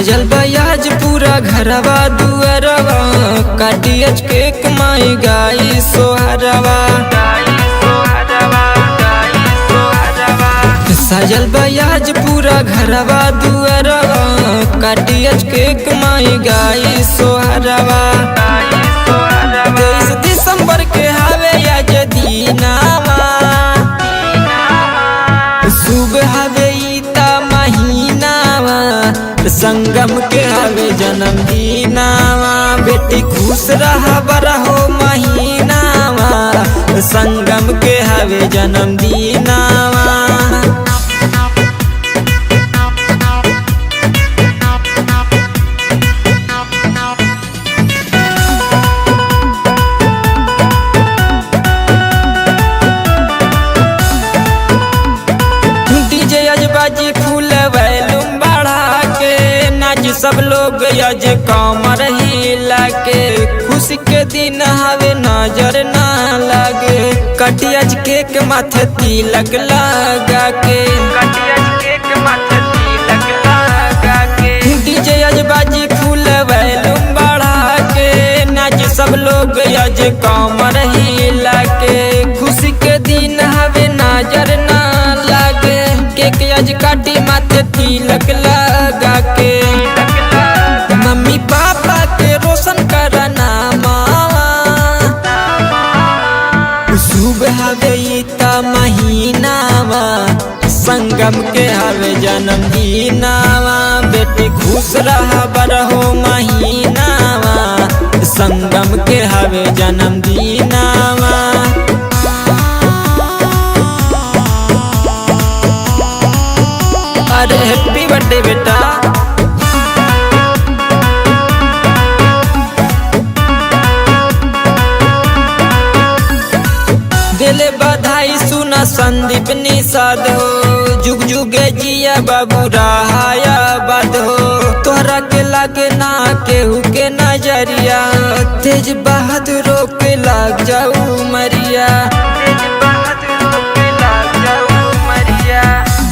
सजल बयाज पूरा घरवा दुअरवा काटियज के कमाई गाई सोहरवा। सजल बयाज पूरा घरवा दुअरवा काटियज के कमाई गाई सोहरवा। 23 दिसंबर के हवे आज दीनावा शुभ हवे ईता महीनावा संगम के हवे जन्मदिनावा। बेटी खुश रहा बरहो महीनावा संगम के हवे जन्मदिनावा। बाजी फूल वैलूम बढ़ा के नाच सब लोग यज कमर हिला के। खुशी के दिन हवे नजर ना लगे कटियज केक माथे तिलक लगा के। डीजे यज बाजी फूल वैलूम बढ़ा के नाच सब लोग यज कमर हिला के। खुशी के दिन हवे नजर ना लगे केक यज काटी माथे तिलक लगा के। मम्मी पापा के रोशन करना मावा शुभ हवे ईता महीनावा संगम के हवे जन्मदिनावा। बेटी खुश रहा बरहो महीनावा संगम के हवे जन्मदिनावा। अरे हैप्पी बर्थडे बेटा। दिले बधाई सुना संदीप निषाद हो जुग जुगे जिया बाबू रहाया बाद हो। तोहरा के लागे ना केहू के नजरिया तेज बहादुरों के लाग जाऊ मरिया।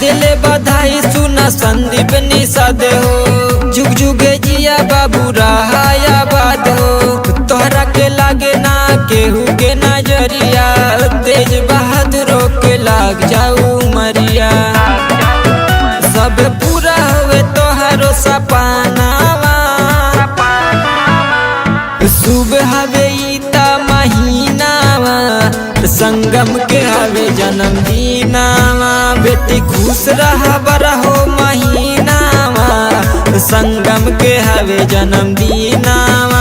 दिले बधाई सुना संदीप निषाद हो जुग जुगे जिया बाबू रहाया बाद हो। तोहरा के लागे ना केहू के नजरिया तेज बहादुरों के लाग जाऊ मरिया। सब पूरा हुए तोहरो सपनावा शुभ हवे ईता महीनावा संगम के हवे जन्मदिनावा। बेटी खुश रहा बरहो महीनावा संगम के हवे जन्मदिनावा।